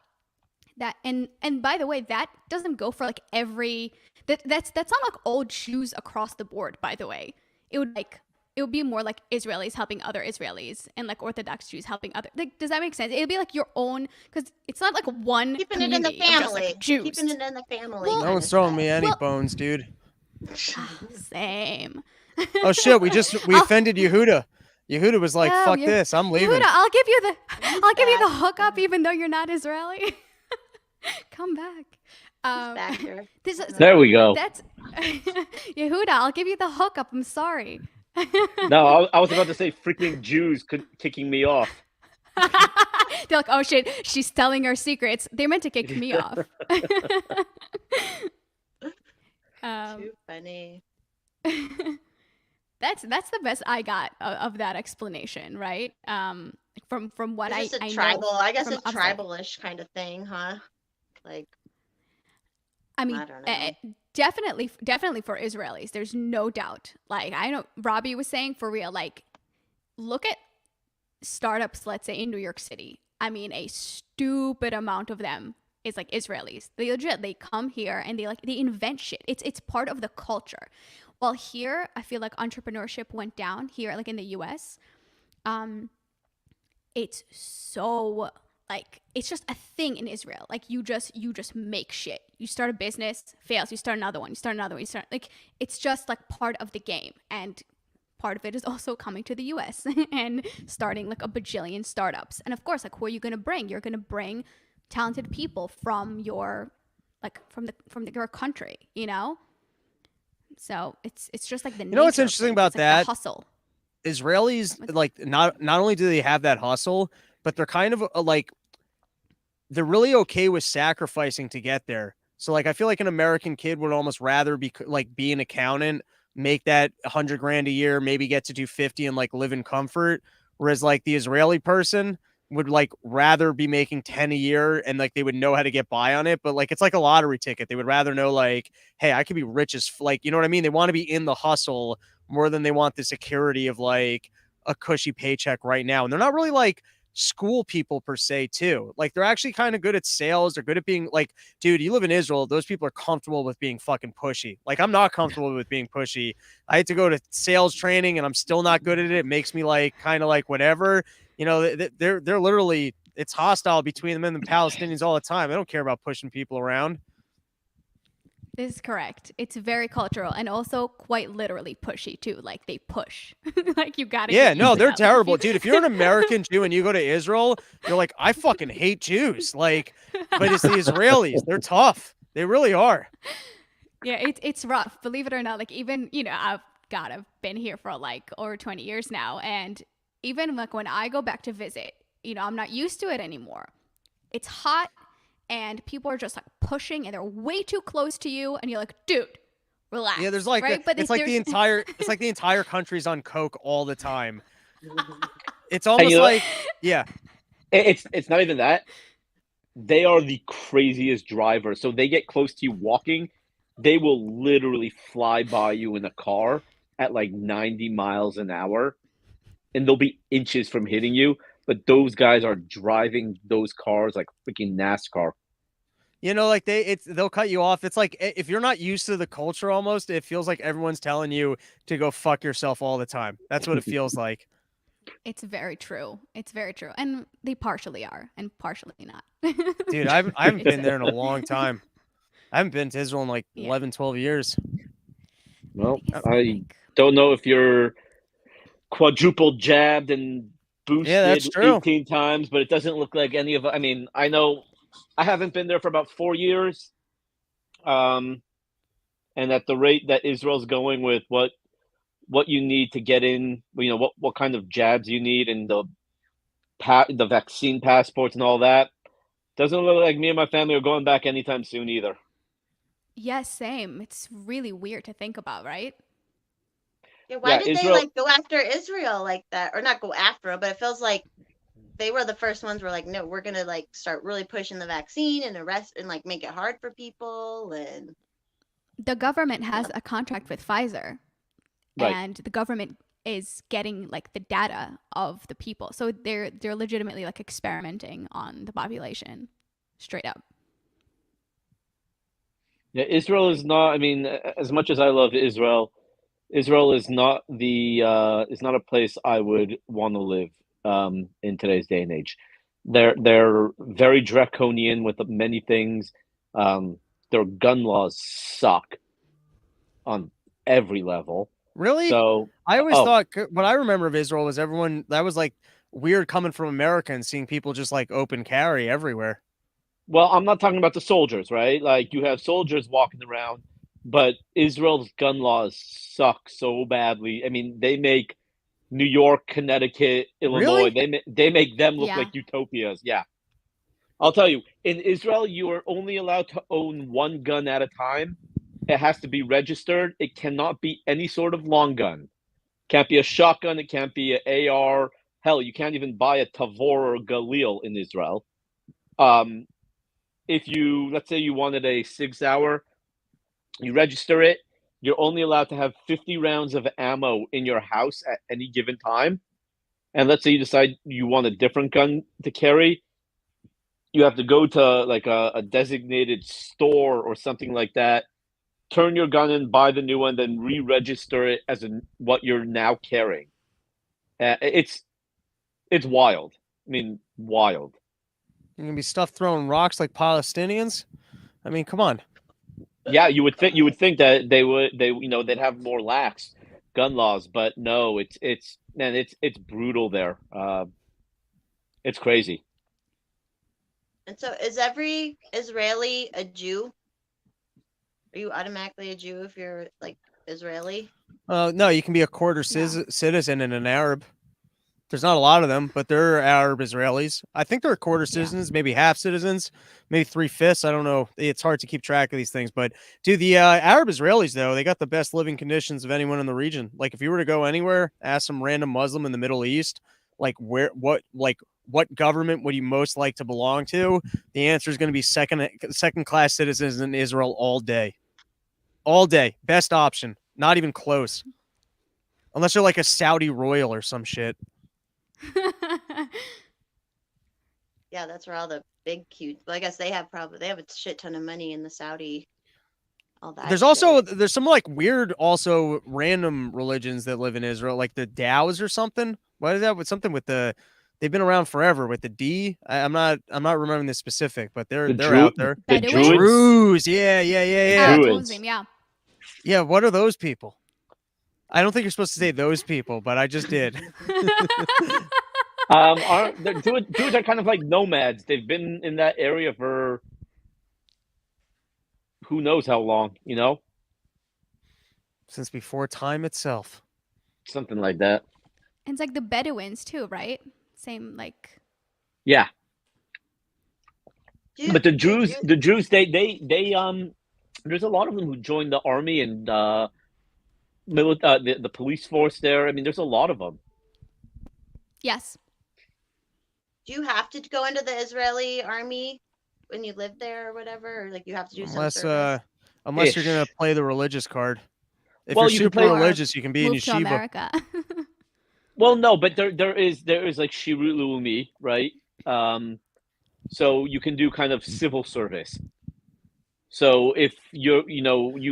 That and by the way, that doesn't go for like that's not like all Jews across the board. By the way, it would be more like Israelis helping other Israelis and like Orthodox Jews helping other. Like, does that make sense? It'd be like your own, because it's not like one Keeping it in the community of just, family. like, Jews. Keeping it in the family. Well, No one's throwing me any bones, dude. Same. Oh shit, we offended Yehuda. Yehuda was like, Oh, "Fuck this, I'm leaving." Yehuda, I'll give you the hookup even though you're not Israeli. Come back. Back here. There we go. That's Yehuda, I'll give you the hookup. I'm sorry. No, I was about to say freaking Jews kicking me off. They're like, oh shit, she's telling her secrets. They meant to kick me off. Too funny. That's the best I got of that explanation, right? From what I tribal, know. I guess from it's upstate. tribalish kind of thing, huh? Like, I mean, I don't know. Definitely for Israelis. There's no doubt. Like, I know Robbie was saying, for real, like, look at startups, let's say in New York City. I mean, a stupid amount of them is like Israelis. They come here and they invent shit. It's part of the culture. While here, I feel like entrepreneurship went down here, like in the US. It's so like, it's just a thing in Israel. Like, you just make shit. You start a business, fails, you start another one, like, it's just like part of the game. And part of it is also coming to the US and starting like a bajillion startups. And of course, like, who are you going to bring? You're going to bring talented people from your, like, from your country, you know? So it's just like the, you know what's interesting about that? Hustle. Israelis, like, not only do they have that hustle, but they're kind of like, they're really okay with sacrificing to get there. So like, I feel like an American kid would almost rather be an accountant, make that $100,000 a year, maybe get to do 50 and like live in comfort. Whereas like the Israeli person would like rather be making 10 a year and like they would know how to get by on it. But like, it's like a lottery ticket. They would rather know like, hey, I could be rich as like, you know what I mean? They want to be in the hustle more than they want the security of like a cushy paycheck right now. And they're not really like school people per se too. Like, they're actually kind of good at sales. They're good at being like, dude, you live in Israel. Those people are comfortable with being fucking pushy. Like, I'm not comfortable with being pushy. I had to go to sales training and I'm still not good at it. It makes me like, kind of like whatever, you know, they're literally, it's hostile between them and the Palestinians all the time. They don't care about pushing people around. This is correct. It's very cultural and also quite literally pushy too. Like they push. Like you gotta. Yeah, get no, used to they're that. Like, terrible, dude. If you're an American Jew and you go to Israel, you're like, I fucking hate Jews. Like, but it's the Israelis. They're tough. They really are. Yeah, it's rough. Believe it or not. Like even I've been here for like over 20 years now, and even like when I go back to visit, I'm not used to it anymore. It's hot. And people are just like pushing, and they're way too close to you, and you're like, dude, relax. Yeah, there's like right? it's like the entire country's on coke all the time. It's And almost you know- like yeah. It's not even that. They are the craziest drivers. So they get close to you walking, they will literally fly by you in a car at like 90 miles an hour, and they'll be inches from hitting you. But those guys are driving those cars like freaking NASCAR. Like they'll cut you off. It's like if you're not used to the culture almost, it feels like everyone's telling you to go fuck yourself all the time. That's what it feels like. It's very true. It's very true. And they partially are and partially not. Dude, I haven't been there in a long time. I haven't been to Israel in like 11, 12 years. Well, I don't know if you're quadruple jabbed and boosted that's true. 18 times, but it doesn't look like any of. I mean, I know I haven't been there for about 4 years, and at the rate that Israel's going with what you need to get in, what kind of jabs you need, and the vaccine passports and all that, doesn't look like me and my family are going back anytime soon either. Yes, same. It's really weird to think about, right? Yeah, why Yeah, did Israel- they like go after Israel like that, or not go after it? But it feels like they were the first ones. Were like, no, we're gonna like start really pushing the vaccine and arrest and like make it hard for people. And The government has a contract with Pfizer, Right. and the government is getting like the data of the people. So they're legitimately like experimenting on the population, straight up. Yeah, Israel is not. I mean, as much as I love Israel, Israel is not a place I would want to live in today's day and age. They're very draconian with many things. Their gun laws suck on every level. Really? So I always thought what I remember of Israel was everyone that was like weird coming from America and seeing people just like open carry everywhere. well, I'm not talking about the soldiers, right? Like you have soldiers walking around, but Israel's gun laws suck so badly. I mean, they make New York, Connecticut, Illinois, they make them look Yeah. like utopias. Yeah. I'll tell you, in Israel, you are only allowed to own one gun at a time. It has to be registered. It cannot be any sort of long gun. Can't be a shotgun. It can't be an AR. Hell, you can't even buy a Tavor or a Galil in Israel. If let's say you wanted a 6 hour, you register it. You're only allowed to have 50 rounds of ammo in your house at any given time. And let's say you decide you want a different gun to carry, you have to go to like a designated store or something like that, turn your gun in, buy the new one, then re-register it as what you're now carrying. It's wild. I mean, wild. You're gonna be stuff throwing rocks like Palestinians. I mean, come on. Yeah, you would think that they'd have more lax gun laws, but no, it's brutal there. It's crazy. And so, is every Israeli a Jew? Are you automatically a Jew if you're like Israeli? No, you can be a quarter citizen and an Arab. There's not a lot of them, but they're Arab Israelis. I think they're quarter citizens, maybe half citizens, maybe 3/5. I don't know. It's hard to keep track of these things. But dude, the Arab Israelis, though, they got the best living conditions of anyone in the region. Like if you were to go anywhere, ask some random Muslim in the Middle East, like what government would you most like to belong to? The answer is going to be second class citizens in Israel all day. All day. Best option. Not even close. Unless you're like a Saudi royal or some shit. Yeah, that's where all the big cute. Well, I guess they have a shit ton of money in the Saudi. All that. There's some like weird, also random religions that live in Israel, like the Dows or something. What is that? With something with the they've been around forever with the D. I'm not remembering the specific, but they're The out there. The Bedouins? Druids. Druze, yeah. Druids. Yeah. Yeah, what are those people? I don't think you're supposed to say those people, but I just did. The Druids are kind of like nomads. They've been in that area for who knows how long, you know? Since before time itself. Something like that. And it's like the Bedouins too, right? Same like. Yeah. Do- But the do Druze, they there's a lot of them who joined the army and the police force there. I mean, there's a lot of them. Yes. Do you have to go into the Israeli army when you live there or whatever? Or like you have to do some service? Unless you're gonna Ish. play the religious card. If Well, you're you can super play- religious, you can be in Move to yeshiva. America. Well, no, but there is like Shirut Leumi, right? So you can do kind of civil service. So if you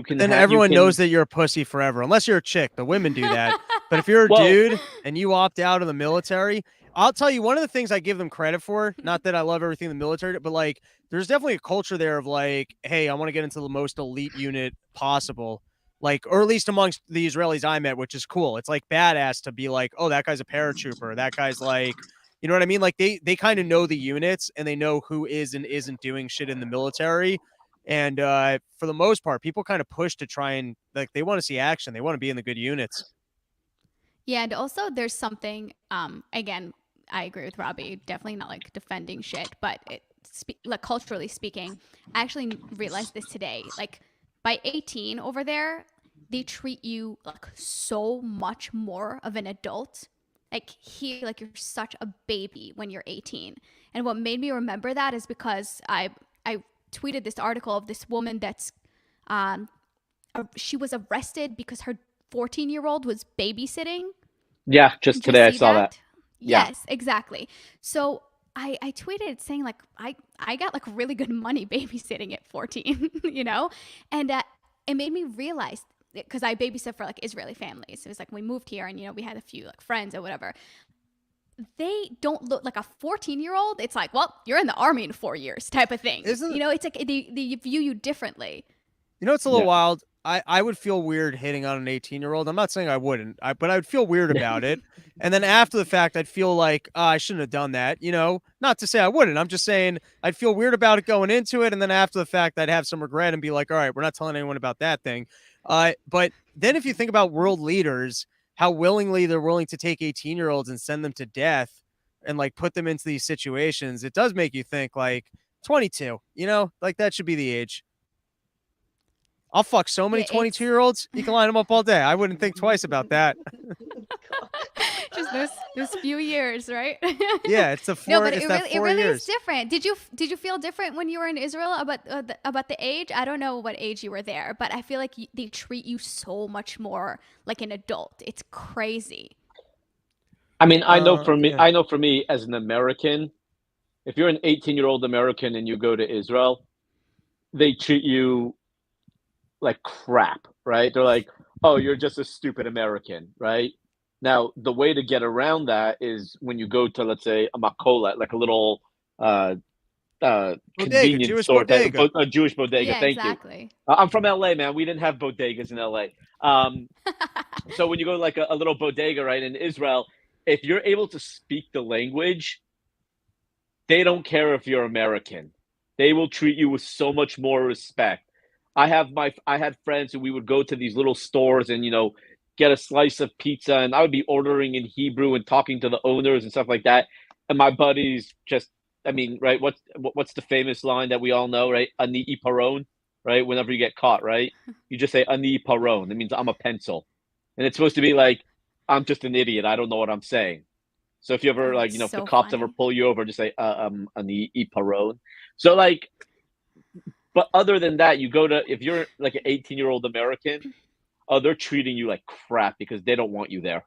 can. Then you everyone can- knows that you're a pussy forever, unless you're a chick. The women do that. But if you're a Well- dude and you opt out of the military, I'll tell you one of the things I give them credit for. Not that I love everything in the military, but like there's definitely a culture there of like, hey, I want to get into the most elite unit possible. Like, or at least amongst the Israelis I met, which is cool. It's like badass to be like, oh, that guy's a paratrooper. That guy's like, you know what I mean? Like they kind of know the units and they know who is and isn't doing shit in the military. And for the most part, people kind of push to try and like they want to see action. They want to be in the good units. Yeah, and also there's something. Again, I agree with Robbie. Definitely not like defending shit, but like culturally speaking, I actually realized this today. Like by 18 over there, they treat you like so much more of an adult. Like here, like you're such a baby when you're 18. And what made me remember that is because I tweeted this article of this woman that's she was arrested because her 14-year-old was babysitting. Yeah, just Did you today I see saw that. Yeah. Yes, exactly. So I tweeted saying like I got like really good money babysitting at 14, you know, and it made me realize because I babysit for like Israeli families. It was like we moved here and we had a few like friends or whatever. They don't look like a 14-year-old. It's like, well, you're in the army in 4 years type of thing. It's like they view you differently. It's a little wild. I would feel weird hitting on an 18-year-old. I'm not saying I wouldn't, but I would feel weird about it. And then after the fact, I'd feel like I shouldn't have done that. Not to say I wouldn't. I'm just saying I'd feel weird about it going into it. And then after the fact, I'd have some regret and be like, all right, we're not telling anyone about that thing. But then if you think about world leaders, how willingly they're willing to take 18-year-olds and send them to death and like put them into these situations, it does make you think like 22, like that should be the age. I'll fuck so many 22-year-olds. You can line them up all day. I wouldn't think twice about that. Just those few years, right? Yeah, it's it really is different. Did you feel different when you were in Israel about the age? I don't know what age you were there, but I feel like they treat you so much more like an adult. It's crazy. I mean, I know for me as an American, if you're an 18-year-old American and you go to Israel, they treat you like crap, right? They're like, oh, you're just a stupid American, right? Now, the way to get around that is when you go to, let's say, a makola, like a little convenience Jewish store, bodega. a Jewish bodega. Yeah, Thank exactly. you. I'm from LA, man. We didn't have bodegas in LA. So when you go to like a little bodega, right, in Israel, if you're able to speak the language, they don't care if you're American. They will treat you with so much more respect. I had friends who we would go to these little stores and get a slice of pizza, and I would be ordering in Hebrew and talking to the owners and stuff like that. And my buddies just, I mean, right? What's the famous line that we all know, right? Ani paron, right? Whenever you get caught, right? You just say ani paron. It means I'm a pencil, and it's supposed to be like I'm just an idiot. I don't know what I'm saying. So if you ever if the cops ever pull you over, just say ani paron. So like. But other than that, if you're like an 18-year-old American, they're treating you like crap because they don't want you there.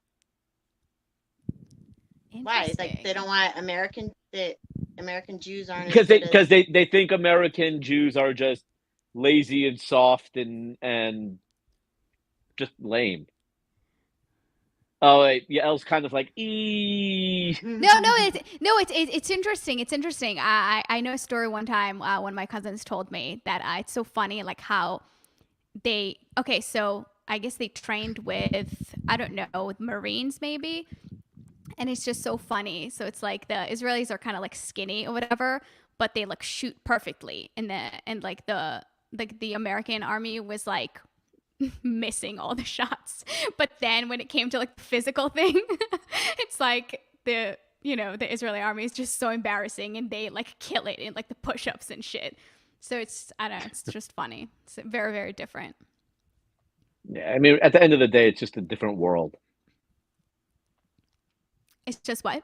Why? It's like they don't want American Jews aren't because they think American Jews are just lazy and soft and just lame. Oh, wait, yeah, Elle's kind of like No, it's interesting. It's interesting. I know a story one time. One of my cousins told me that it's so funny, like how they. Okay, so I guess they trained with, I don't know, with Marines maybe, and it's just so funny. So it's like the Israelis are kind of like skinny or whatever, but they like shoot perfectly, and like the American army was like missing all the shots. But then when it came to like the physical thing, it's like the Israeli army is just so embarrassing, and they like kill it in like the push-ups and shit. So it's, I don't know, it's just funny. It's very, very different. Yeah, I mean, at the end of the day, it's just a different world. It's just what?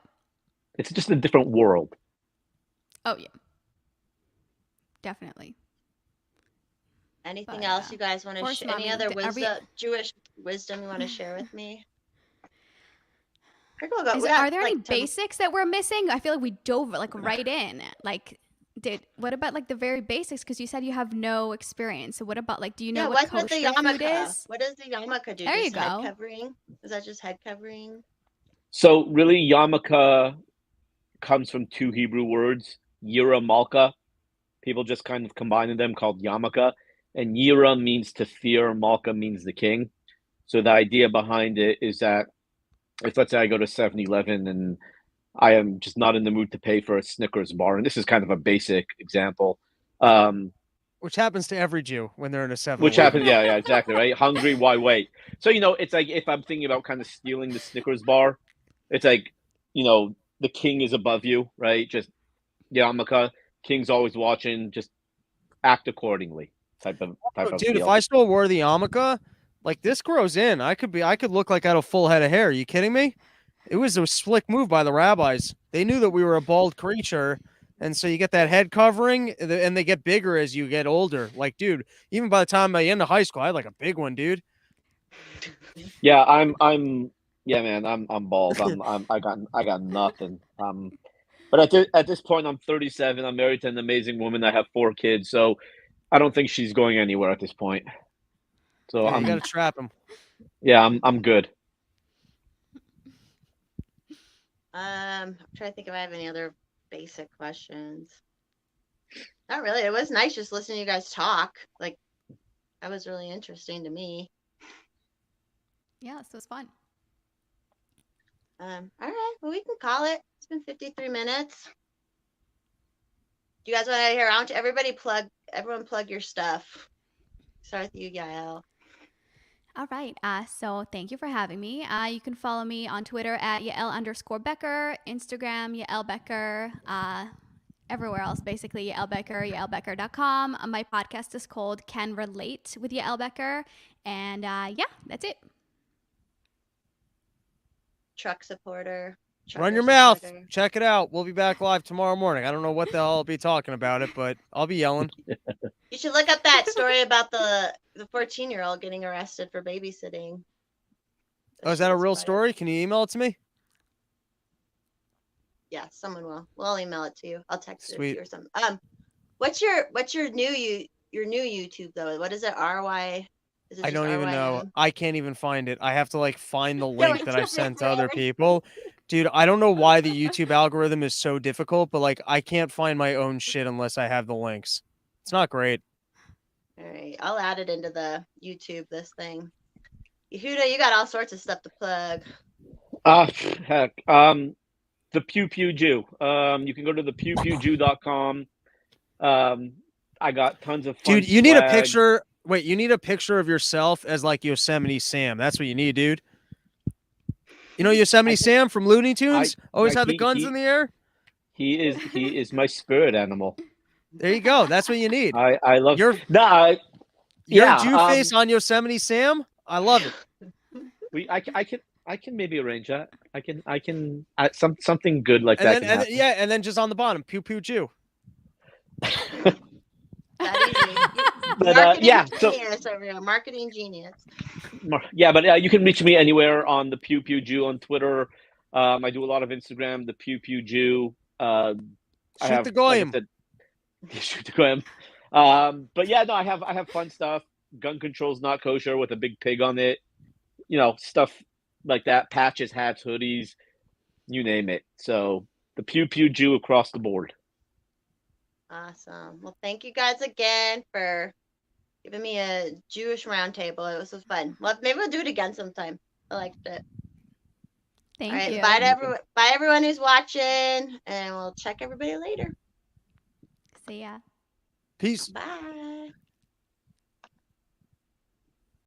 It's just a different world. Oh yeah, definitely. Anything But, else you guys want to horse share? Any mommy, other are we- wisdom, Jewish wisdom you want to share with me? Are Are there any basics that we're missing? I feel like we dove like right in. Like, what about like the very basics? Because you said you have no experience. So what about like, do you know what what's with the kosher food yarmulke? is? What does the yarmulke do? There you Just head go. covering? Is that just head covering? So really, yarmulke comes from two Hebrew words, yira malka. People just kind of combining them, called yarmulke. And yira means to fear, malka means the king. So the idea behind it is that if, let's say, I go to 7-Eleven and I am just not in the mood to pay for a Snickers bar, and this is kind of a basic example, Which happens to every Jew when they're in a 7. which happens, yeah, exactly, right? Hungry, why wait? So, it's like if I'm thinking about kind of stealing the Snickers bar, it's like, the king is above you, right? Just yarmulke, king's always watching, just act accordingly type of Dude, deal. if I still wore the yarmulke, like this grows in. I could look like I had a full head of hair. Are you kidding me? It was a slick move by the rabbis. They knew that we were a bald creature. And so you get that head covering, and they get bigger as you get older. Like, dude, even by the time I end of high school, I had like a big one, dude. Yeah, yeah, man, I'm bald. I got nothing. But at this point, I'm 37. I'm married to an amazing woman. I have 4 kids, so I don't think she's going anywhere at this point. So Yeah, you got to trap him. Yeah, I'm good. I'm trying to think if I have any other basic questions. Not really. It was nice just listening to you guys talk. Like, that was really interesting to me. Yeah, this was fun. All right. Well, we can call it. It's been 53 minutes. Do you guys want to hear out? Everyone plug your stuff. Start with you, Yael. All right. So thank you for having me. You can follow me on Twitter at Yael_Becker, Instagram Yael Becker, everywhere else basically Yael Becker, yaelbecker.com. My podcast is called Can Relate with Yael Becker, and yeah, that's it. Truck supporter. Run your trucker mouth. supporter. Check it out. We'll be back live tomorrow morning. I don't know what the hell I'll be talking about it, but I'll be yelling. You should look up that story about the 14-year-old getting arrested for babysitting. Oh, is that a real story? Can you email it to me? Yeah, someone will. We'll email it to you. I'll text it to Sweet. you or something. What's your new YouTube though? What is it? RY? Is it I just don't even know. RYM? I can't even find it. I have to like find the No, link it's that I've not sent to there. other people. Dude, I don't know why the YouTube algorithm is so difficult, but like I can't find my own shit unless I have the links. It's not great. All right, I'll add it into the YouTube. This thing. Yehuda, you got all sorts of stuff to plug. Heck. The Pew Pew Jew. You can go to thepewpewjew.com. I got tons of fun Dude, you need a swag. picture. Wait, you need a picture of yourself as like Yosemite Sam. That's what you need, dude. You know Yosemite Sam from Looney Tunes? Always had the guns in the air? He is my spirit animal. There you go. That's what you need. I love Your your yeah, Jew face on Yosemite Sam. I love it. I can maybe arrange that. I can something good like that. And then just on the bottom, Pew Pew Jew. That easy. But, Marketing yeah, so- genius over here. Marketing genius. Yeah, but you can reach me anywhere on the Pew Pew Jew on Twitter. I do a lot of Instagram, the Pew Pew Jew. Shoot the goyim. Shoot the goyim. But yeah, no, I have fun stuff. Gun control's not kosher with a big pig on it. Stuff like that, patches, hats, hoodies, you name it. So the Pew Pew Jew across the board. Awesome. Well, thank you guys again for giving me a Jewish roundtable. It was fun. Well, maybe we'll do it again sometime. I liked it. Thank All right. you. Bye to everyone. Bye everyone who's watching, and we'll check everybody later. See ya. Peace. Bye.